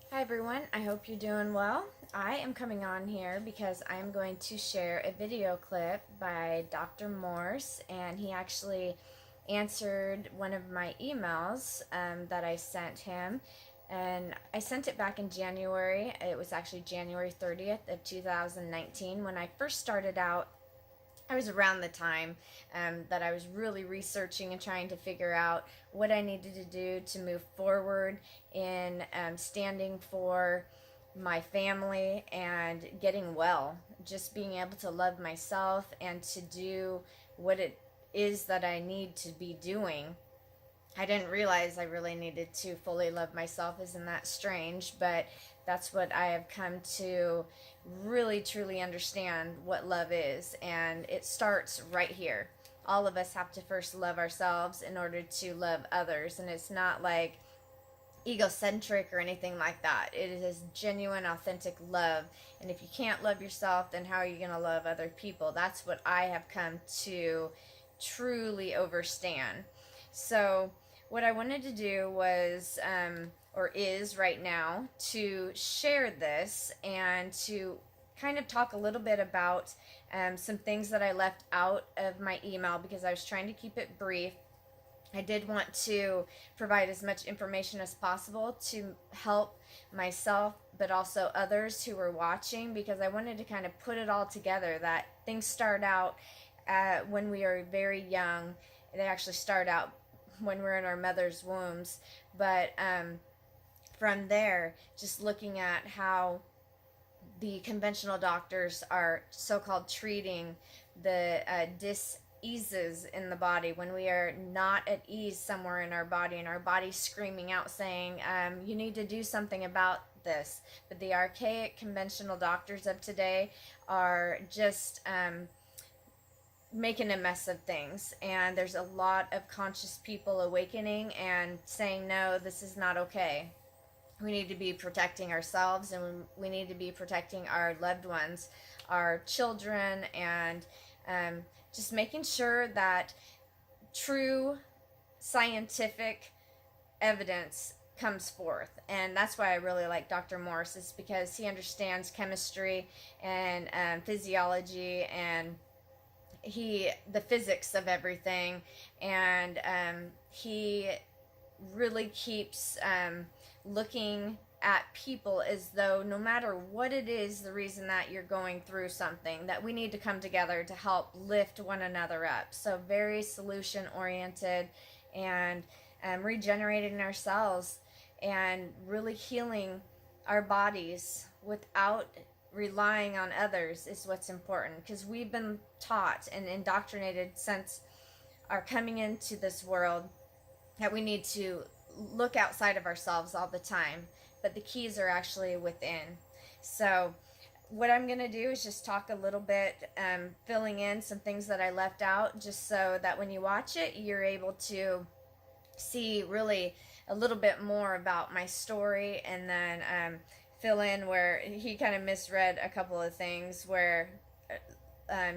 Hi everyone, I hope you're doing well. I am coming on here because I'm going to share a video clip by Dr. Morse, and he actually answered one of my emails that I sent him, and I sent it back in January. It was actually January 30th of 2019 when I first started out. I was around the time that I was really researching and trying to figure out what I needed to do to move forward in standing for my family and getting well. Just being able to love myself and to do what it is that I need to be doing. I didn't realize I really needed to fully love myself. Isn't that strange? But that's what I have come to really truly understand what love is. And it starts right here. All of us have to first love ourselves in order to love others. And it's not like egocentric or anything like that. It is genuine, authentic love. And if you can't love yourself, then how are you going to love other people? That's what I have come to truly understand. So, what I wanted to do was, or is right now, to share this and to kind of talk a little bit about some things that I left out of my email because I was trying to keep it brief. I did want to provide as much information as possible to help myself, but also others who were watching, because I wanted to kind of put it all together that things start out when we are very young. They actually start out when we're in our mother's wombs, but from there, just looking at how the conventional doctors are so-called treating the dis-eases in the body when we are not at ease somewhere in our body, and our body screaming out saying, you need to do something about this. But the archaic conventional doctors of today are just making a mess of things, and there's a lot of conscious people awakening and saying, no, this is not okay. We need to be protecting ourselves, and we need to be protecting our loved ones, our children, and just making sure that true scientific evidence comes forth. And that's why I really like Dr. Morse, is because he understands chemistry and physiology and the physics of everything, and he really keeps looking at people as though no matter what it is, the reason that you're going through something, that we need to come together to help lift one another up. So very solution oriented, and regenerating ourselves and really healing our bodies without relying on others is what's important, because we've been taught and indoctrinated since our coming into this world that we need to look outside of ourselves all the time, but the keys are actually within. So what I'm going to do is just talk a little bit, filling in some things that I left out, just so that when you watch it, you're able to see really a little bit more about my story, and then fill in where he kind of misread a couple of things where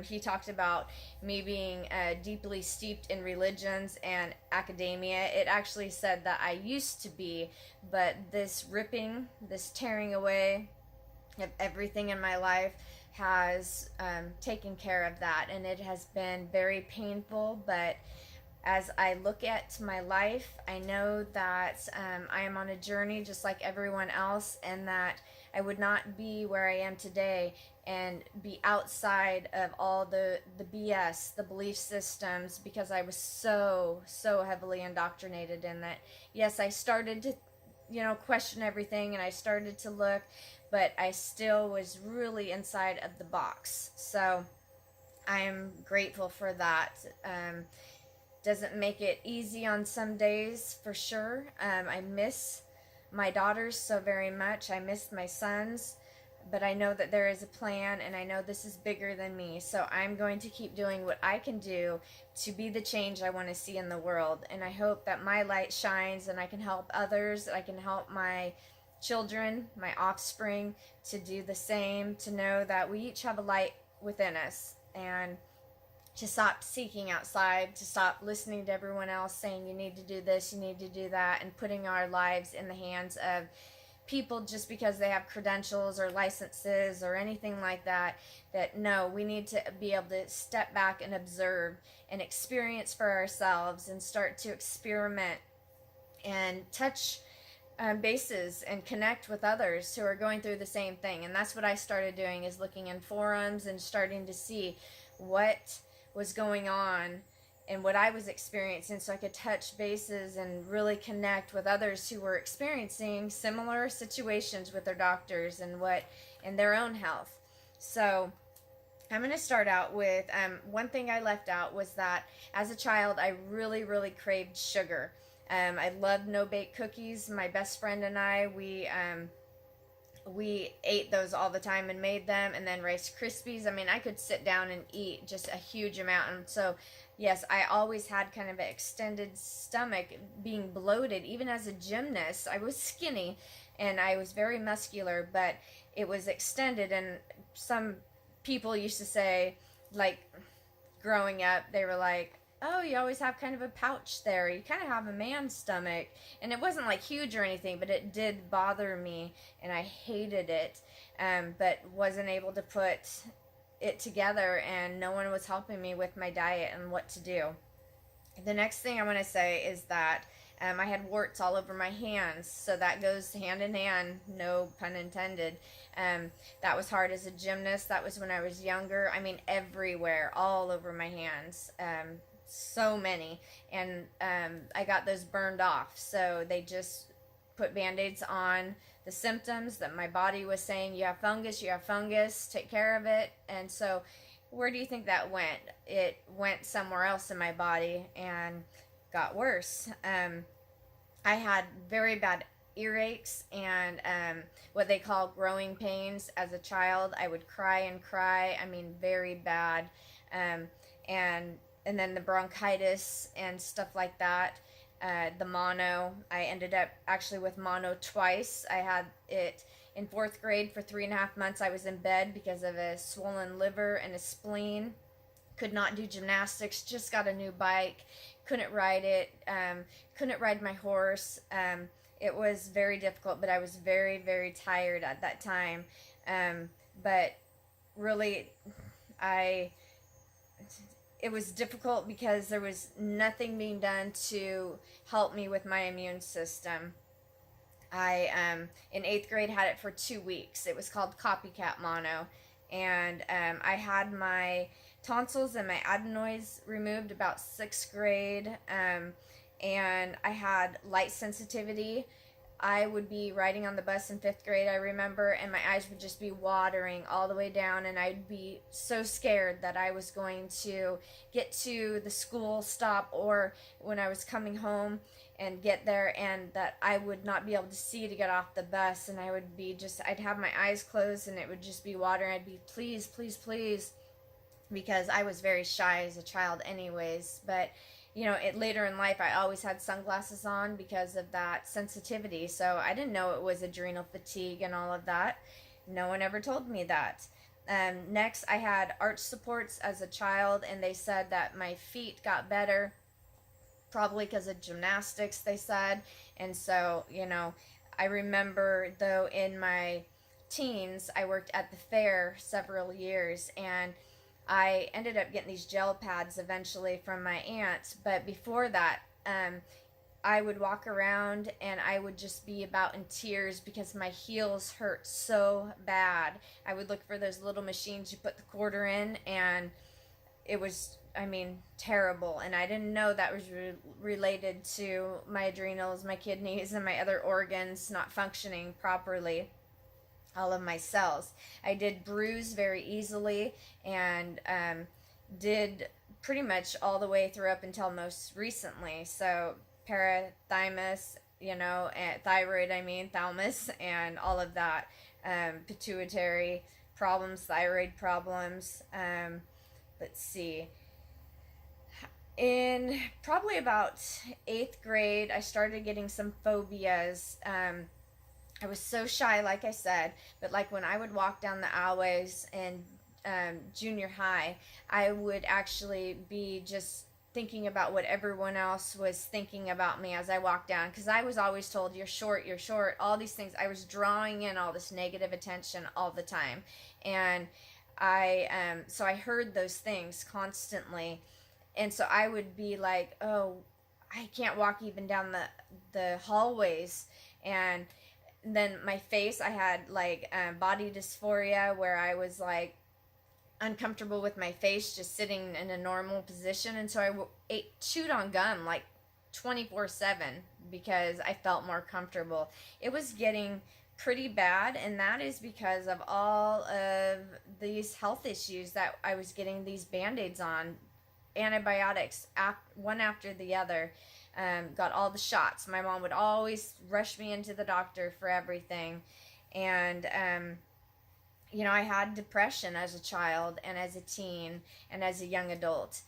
he talked about me being deeply steeped in religions and academia. It actually said that I used to be, but this ripping, this tearing away of everything in my life has taken care of that, and it has been very painful. But as I look at my life, I know that I am on a journey just like everyone else, and that I would not be where I am today and be outside of all the BS, the belief systems, because I was so heavily indoctrinated in that. Yes, I started to, question everything, and I started to look, but I still was really inside of the box. So I am grateful for that. Doesn't make it easy on some days, for sure. I miss my daughters so very much. I miss my sons, but I know that there is a plan, and I know this is bigger than me. So I'm going to keep doing what I can do to be the change I want to see in the world. And I hope that my light shines, and I can help others. I can help my children, my offspring, to do the same, to know that we each have a light within us, and to stop seeking outside, to stop listening to everyone else saying you need to do this, you need to do that, and putting our lives in the hands of people just because they have credentials or licenses or anything like that, that no, we need to be able to step back and observe and experience for ourselves and start to experiment and touch bases and connect with others who are going through the same thing. And that's what I started doing, is looking in forums and starting to see what was going on and what I was experiencing, so I could touch bases and really connect with others who were experiencing similar situations with their doctors and what in their own health. So I'm going to start out with one thing I left out was that as a child I really craved sugar. I loved no-bake cookies. My best friend and I, we ate those all the time and made them, and then Rice Krispies. I mean, I could sit down and eat just a huge amount. And so yes, I always had kind of an extended stomach, being bloated. Even as a gymnast, I was skinny and I was very muscular, but it was extended. And some people used to say, like, growing up, they were like, oh, you always have kind of a pouch there. You kind of have a man's stomach. And it wasn't like huge or anything, but it did bother me and I hated it, but wasn't able to put it together, and no one was helping me with my diet and what to do. The next thing I want to say is that I had warts all over my hands, so that goes hand in hand, no pun intended. That was hard as a gymnast. That was when I was younger. I mean, everywhere, all over my hands. So many, and I got those burned off, so they just put band-aids on the symptoms that my body was saying, you have fungus, take care of it. And so where do you think that went? It went somewhere else in my body and got worse. I had very bad earaches and what they call growing pains as a child. I would cry and cry, I mean very bad, and then the bronchitis and stuff like that. The mono, I ended up actually with mono twice. I had it in 4th grade for 3.5 months. I was in bed because of a swollen liver and a spleen. Could not do gymnastics, just got a new bike, couldn't ride it, couldn't ride my horse. It was very difficult, but I was very tired at that time. But really, it was difficult because there was nothing being done to help me with my immune system. I, in 8th grade, had it for 2 weeks. It was called copycat mono. And I had my tonsils and my adenoids removed about 6th grade. And I had light sensitivity. I would be riding on the bus in 5th grade, I remember, and my eyes would just be watering all the way down, and I'd be so scared that I was going to get to the school stop or when I was coming home and get there, and that I would not be able to see to get off the bus, and I would be just, I'd have my eyes closed and it would just be watering. I'd be, please, because I was very shy as a child anyways. But you know, later in life, I always had sunglasses on because of that sensitivity. So I didn't know it was adrenal fatigue and all of that. No one ever told me that. Next, I had arch supports as a child, and they said that my feet got better, probably because of gymnastics, they said. And so, you know, I remember, though, in my teens, I worked at the fair several years, and I ended up getting these gel pads eventually from my aunt, but before that, I would walk around and I would just be about in tears because my heels hurt so bad. I would look for those little machines you put the quarter in, and it was, I mean, terrible. And I didn't know that was related to my adrenals, my kidneys, and my other organs not functioning properly. All of my cells. I did bruise very easily, and did pretty much all the way through up until most recently. So parathymus, you know, and thyroid, I mean, thalamus, and all of that. Pituitary problems, thyroid problems. Let's see. In probably about 8th grade, I started getting some phobias. I was so shy, like I said, but like when I would walk down the aisleways in junior high, I would actually be just thinking about what everyone else was thinking about me as I walked down, because I was always told, you're short, all these things. I was drawing in all this negative attention all the time, and so I heard those things constantly, and so I would be like, oh, I can't walk even down the hallways. And then my face, I had like body dysphoria, where I was like uncomfortable with my face just sitting in a normal position, and so I chewed on gum like 24/7 because I felt more comfortable. It was getting pretty bad, and that is because of all of these health issues that I was getting these band-aids on, antibiotics, one after the other. Got all the shots. My mom would always rush me into the doctor for everything, and I had depression as a child and as a teen and as a young adult.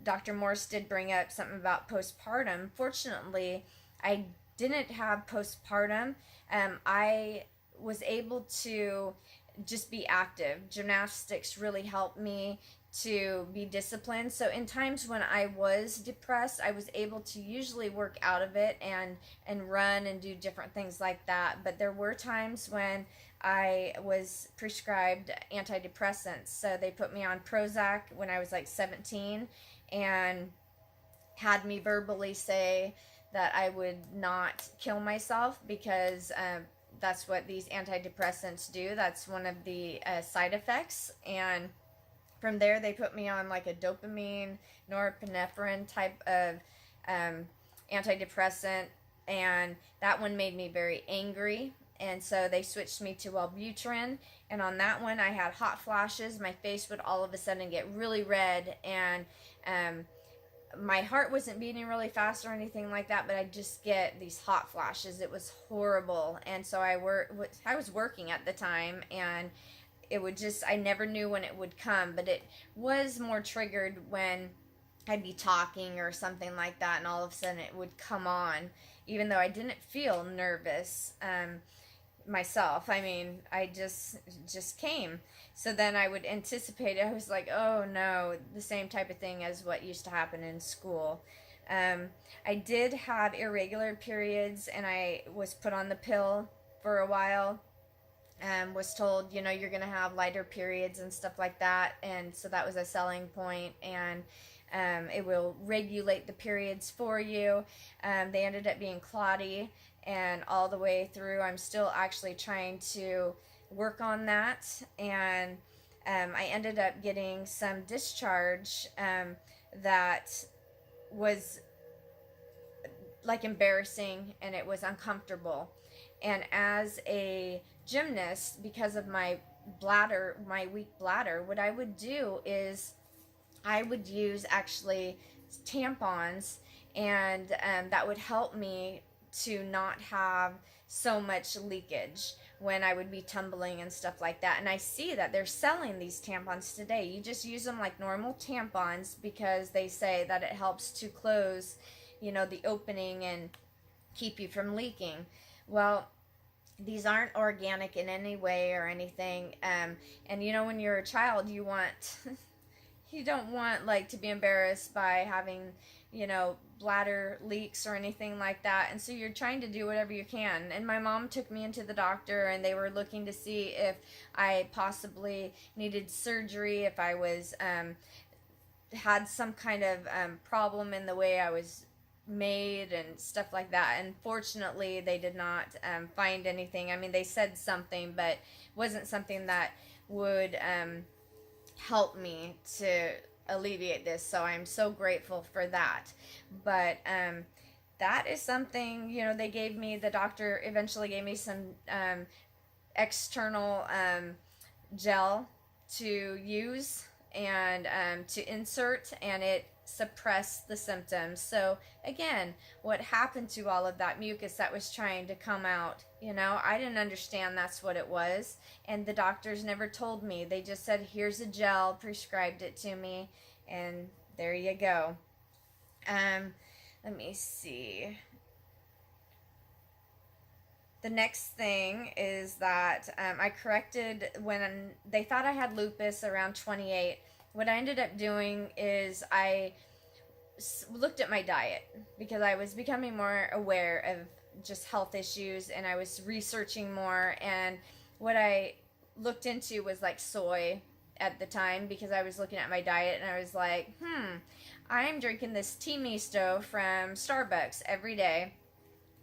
Dr. Morse did bring up something about postpartum. Fortunately, I didn't have postpartum. I was able to just be active. Gymnastics really helped me to be disciplined. So in times when I was depressed, I was able to usually work out of it and run and do different things like that. But there were times when I was prescribed antidepressants. So they put me on Prozac when I was like 17 and had me verbally say that I would not kill myself, because that's what these antidepressants do. That's one of the side effects. And from there, they put me on like a dopamine, norepinephrine type of antidepressant, and that one made me very angry. And so they switched me to Wellbutrin, and on that one I had hot flashes. My face would all of a sudden get really red, and my heart wasn't beating really fast or anything like that, but I'd just get these hot flashes. It was horrible. And so I was working at the time, and it would just, I never knew when it would come, but it was more triggered when I'd be talking or something like that, and all of a sudden it would come on, even though I didn't feel nervous myself. I mean, I just came. So then I would anticipate it. I was like, oh no, the same type of thing as what used to happen in school. I did have irregular periods, and I was put on the pill for a while. Was told, you're going to have lighter periods and stuff like that. And so that was a selling point, and it will regulate the periods for you. They ended up being clotty, and all the way through, I'm still actually trying to work on that. And I ended up getting some discharge that was like embarrassing, and it was uncomfortable. And as a gymnast, because of my bladder, my weak bladder, what I would do is I would use actually tampons, and that would help me to not have so much leakage when I would be tumbling and stuff like that. And I see that they're selling these tampons today. You just use them like normal tampons, because they say that it helps to close, the opening and keep you from leaking. Well, these aren't organic in any way or anything. And when you're a child, you don't want like to be embarrassed by having, bladder leaks or anything like that. And so you're trying to do whatever you can. And my mom took me into the doctor, and they were looking to see if I possibly needed surgery, if I was had some kind of problem in the way I was made and stuff like that. And fortunately, they did not find anything. I mean, they said something, but wasn't something that would help me to alleviate this. So I'm so grateful for that. But that is something, they gave me, the doctor eventually gave me some external gel to use and to insert, and it suppressed the symptoms. So again, what happened to all of that mucus that was trying to come out? I didn't understand that's what it was, and the doctors never told me. They just said, here's a gel, prescribed it to me, and there you go. Let me see. The next thing is that I corrected when they thought I had lupus around 28. What I ended up doing is I looked at my diet because I was becoming more aware of just health issues, and I was researching more. And what I looked into was like soy at the time, because I was looking at my diet and I was like, I'm drinking this tea misto from Starbucks every day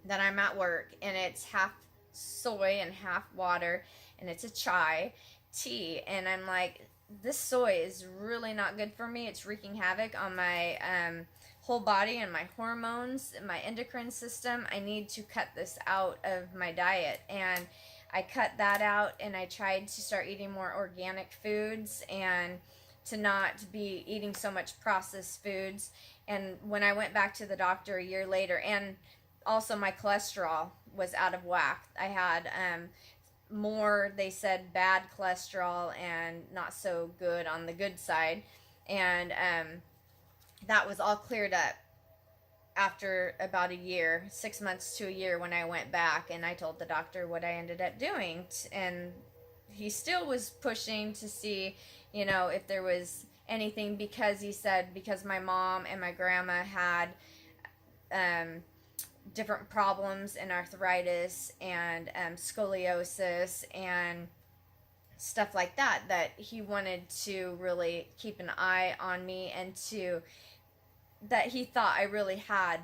that I'm at work, and it's half soy and half water, and it's a chai tea. And I'm like, this soy is really not good for me. It's wreaking havoc on my whole body and my hormones and my endocrine system. I need to cut this out of my diet. And I cut that out, and I tried to start eating more organic foods and to not be eating so much processed foods. And when I went back to the doctor a year later, and also my cholesterol was out of whack. I had more, they said, bad cholesterol and not so good on the good side. And that was all cleared up after about a year, 6 months to a year, when I went back and I told the doctor what I ended up doing. And he still was pushing to see, if there was anything, because he said, because my mom and my grandma had different problems in arthritis and scoliosis and stuff like that, that he wanted to really keep an eye on me, and that he thought I really had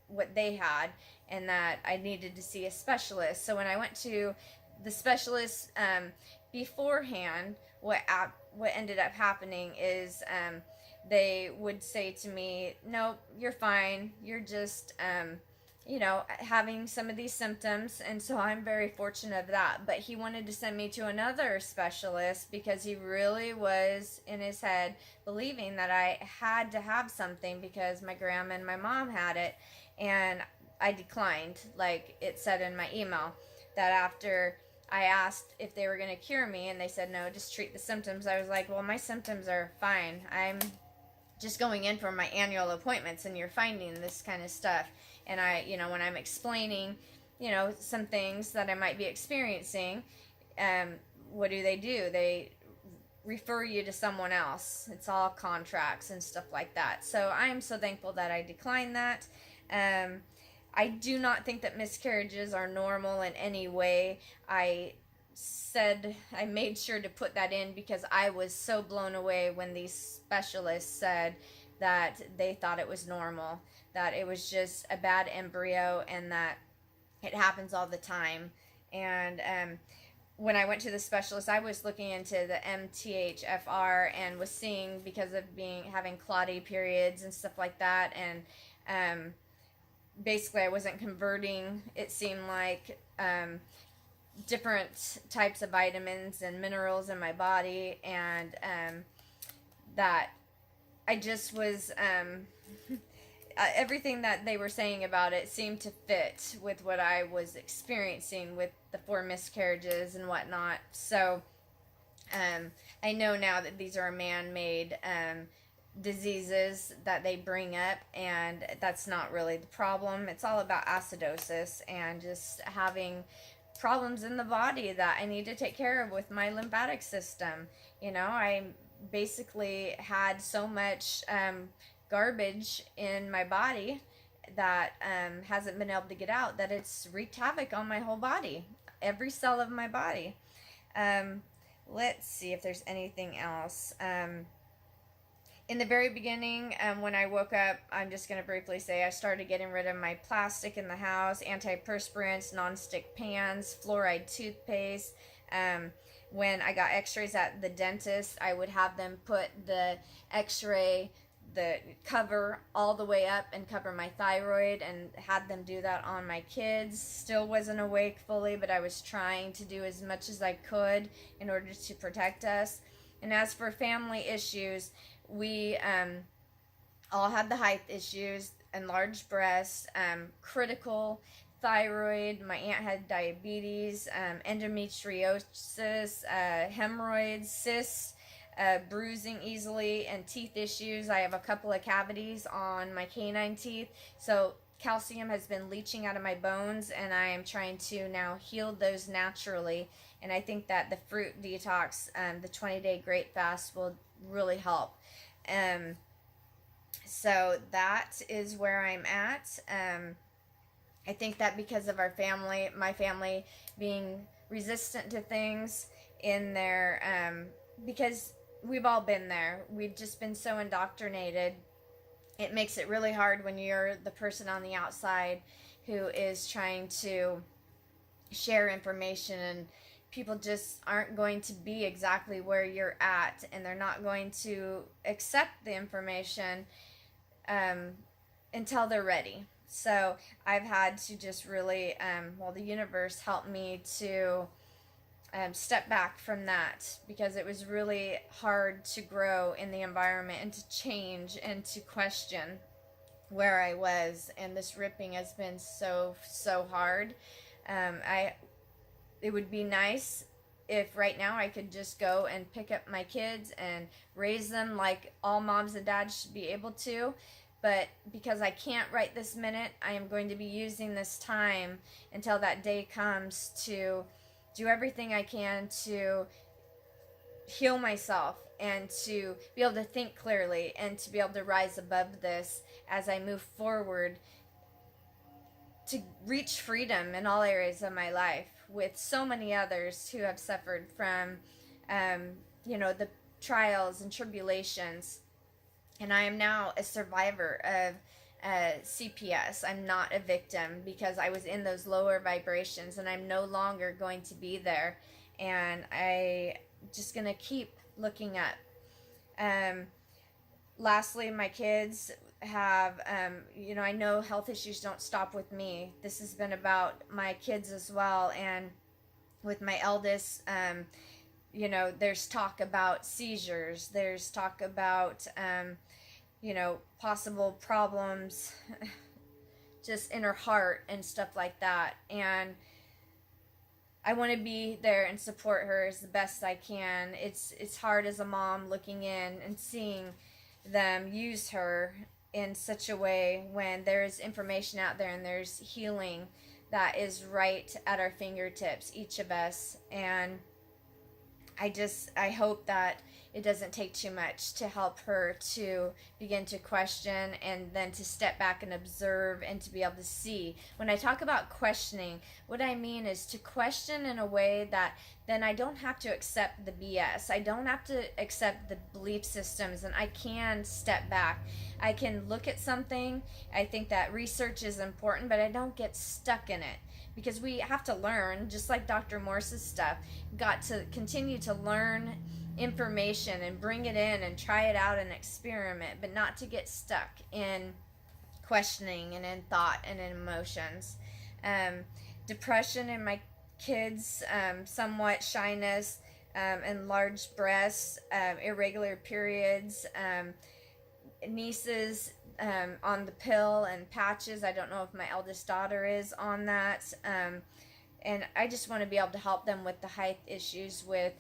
what they had, and that I needed to see a specialist. So when I went to the specialist beforehand, what ended up happening is they would say to me, nope, you're fine, you're just having some of these symptoms. And so I'm very fortunate of that. But he wanted to send me to another specialist because he really was in his head believing that I had to have something because my grandma and my mom had it. And I declined, like it said in my email, that after I asked if they were going to cure me, and they said, no, just treat the symptoms. I was like, well, my symptoms are fine. I'm just going in for my annual appointments, and you're finding this kind of stuff. And I, when I'm explaining, some things that I might be experiencing, what do? They refer you to someone else. It's all contracts and stuff like that. So I'm so thankful that I declined that. I do not think that miscarriages are normal in any way. I made sure to put that in because I was so blown away when these specialists said that they thought it was normal, that it was just a bad embryo, and that it happens all the time. And when I went to the specialist, I was looking into the MTHFR and was seeing, because of having clotty periods and stuff like that, and basically I wasn't converting, it seemed like, different types of vitamins and minerals in my body, and that I just was everything that they were saying about it seemed to fit with what I was experiencing with the 4 miscarriages and whatnot. So I know now that these are man-made diseases that they bring up, and that's not really the problem. It's all about acidosis and just having problems in the body that I need to take care of with my lymphatic system. I basically had so much garbage in my body that hasn't been able to get out, that it's wreaked havoc on my whole body, every cell of my body. Let's see if there's anything else. In the very beginning, when I woke up, I'm just going to briefly say I started getting rid of my plastic in the house, antiperspirants, nonstick pans, fluoride toothpaste. When I got x-rays at the dentist, I would have them put the x-ray, the cover all the way up and cover my thyroid, and had them do that on my kids. Still wasn't awake fully, but I was trying to do as much as I could in order to protect us. And as for family issues, we all had the height issues, enlarged breasts, critical thyroid. My aunt had diabetes, endometriosis, hemorrhoids, cysts, bruising easily, and teeth issues. I have a couple of cavities on my canine teeth, so calcium has been leaching out of my bones, and I am trying to now heal those naturally. And I think that the fruit detox, the 20-day great fast, will really help. So that is where I'm at. I think that because of our family, my family being resistant to things in their, because we've all been there. We've just been so indoctrinated. It makes it really hard when you're the person on the outside who is trying to share information, and people just aren't going to be exactly where you're at, and they're not going to accept the information until they're ready. So I've had to just really, the universe helped me to step back from that, because it was really hard to grow in the environment and to change and to question where I was. And this ripping has been so hard. It would be nice if right now I could just go and pick up my kids and raise them like all moms and dads should be able to. But because I can't right this minute, I am going to be using this time until that day comes to do everything I can to heal myself and to be able to think clearly and to be able to rise above this as I move forward, to reach freedom in all areas of my life with so many others who have suffered from, the trials and tribulations. And I am now a survivor of CPS. I'm not a victim, because I was in those lower vibrations, and I'm no longer going to be there. And I'm just going to keep looking up. Lastly, my kids have, I know health issues don't stop with me. This has been about my kids as well. And with my eldest, there's talk about seizures. There's talk about, possible problems just in her heart and stuff like that. And I want to be there and support her as the best I can. It's hard as a mom looking in and seeing them use her in such a way when there's information out there and there's healing that is right at our fingertips, each of us. And I hope that it doesn't take too much to help her to begin to question, and then to step back and observe and to be able to see. When I talk about questioning, what I mean is to question in a way that then I don't have to accept the BS. I don't have to accept the belief systems, and I can step back. I can look at something. I think that research is important, but I don't get stuck in it. Because we have to learn, just like Dr. Morse's stuff, got to continue to learn information and bring it in and try it out and experiment, but not to get stuck in questioning and in thought and in emotions. Depression in my kids, somewhat shyness, enlarged breasts, irregular periods, nieces on the pill and patches. I don't know if my eldest daughter is on that. And I just want to be able to help them with the height issues, with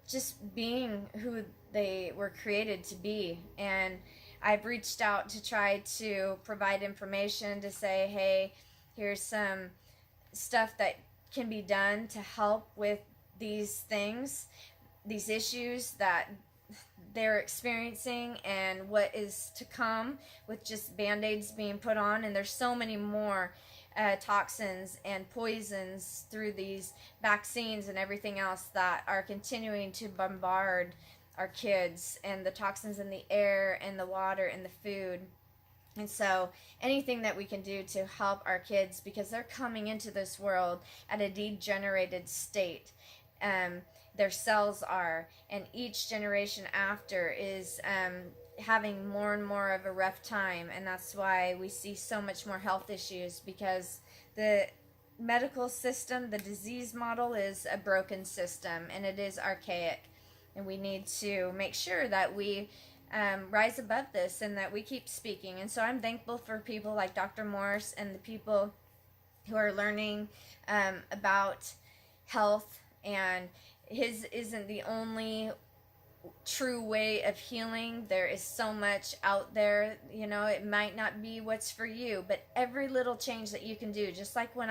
just being who they were created to be. And I've reached out to try to provide information to say, hey, here's some stuff that can be done to help with these things, these issues that they're experiencing, and what is to come with just band-aids being put on. And there's so many more toxins and poisons through these vaccines and everything else that are continuing to bombard our kids, and the toxins in the air and the water and the food. And so anything that we can do to help our kids, because they're coming into this world at a degenerated state. Their cells are, and each generation after is having more and more of a rough time. And that's why we see so much more health issues, because the medical system, the disease model, is a broken system, and it is archaic. And we need to make sure that we rise above this and that we keep speaking. And so I'm thankful for people like Dr. Morse and the people who are learning about health, and his isn't the only true way of healing. There is so much out there. It might not be what's for you, but every little change that you can do, just like when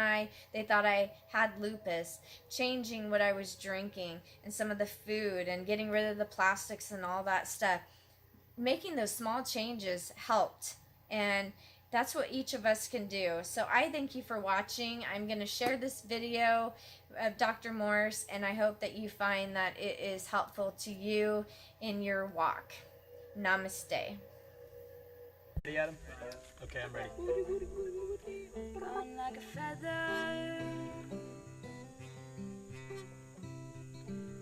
they thought I had lupus, changing what I was drinking and some of the food and getting rid of the plastics and all that stuff. making those small changes helped, and that's what each of us can do. So I thank you for watching. I'm going to share this video of Dr. Morse, and I hope that you find that it is helpful to you in your walk. Namaste. Ready, Adam? Okay, I'm ready. Gone like a feather,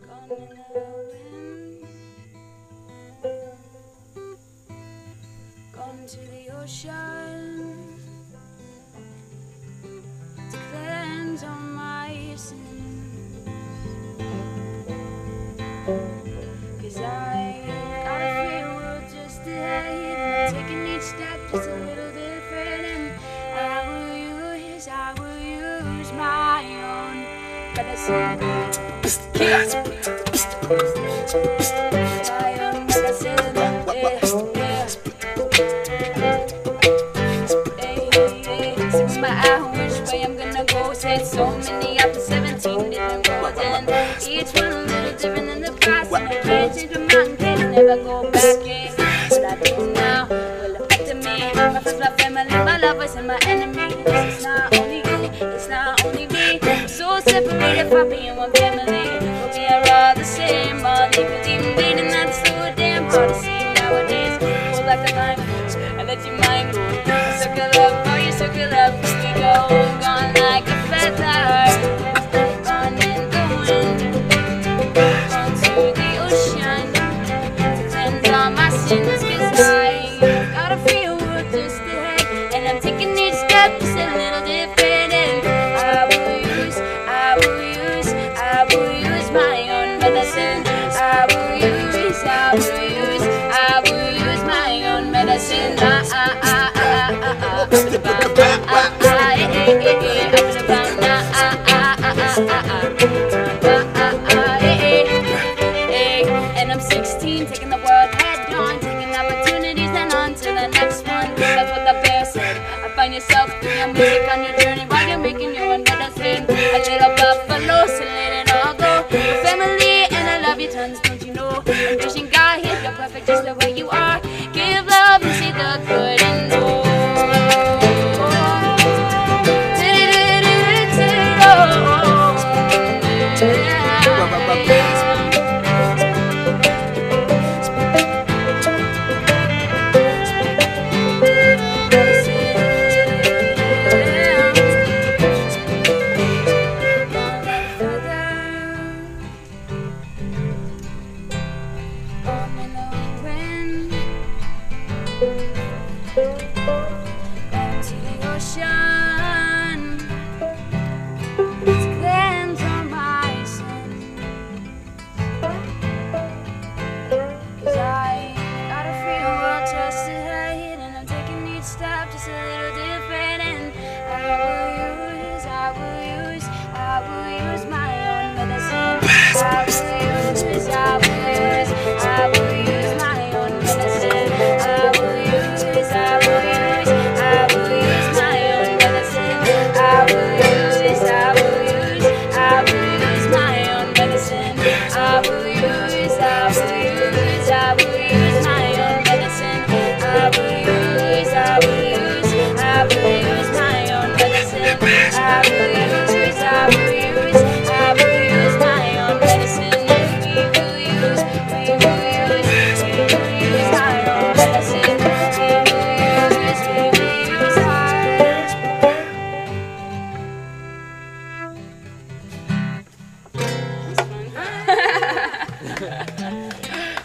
gone in the wind, gone to the ocean to cleanse all my sins. 'Cause I got a free world just ahead, and I'm taking each step just a little different, and I will use my own medicine. My own medicine, This is my which way I'm gonna go. Said so many after 17 different roads, and each one a little different than the past. And I can't change my mind, can never go back. What I do now will affect me. My friends, my family, my lovers, and my enemies. It's not only you, it's not only me. We're so separated from being one family, but we are all the same. All even bleeding, that's so damn hard to see nowadays. Hold like the line, I let your mind go. Circle up, oh you circle up, we go. Gone like a feather, gone in the wind, gone to the ocean to cleanse all my sins. 'Cause I got a free world just ahead, and I'm taking each step just a little different, and I will use my own medicine. I will use my own medicine. And I'm 16, taking the world head on, taking opportunities and on to the next one. That's what the bear said. I find yourself doing music on your journey while you're making your own medicine. A little buffalo, so let it all go. Your family and I love you tons, don't you know? I'm wishing God here, you're perfect just the way you are. Give love and see the good and all.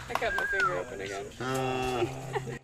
I cut my finger open again.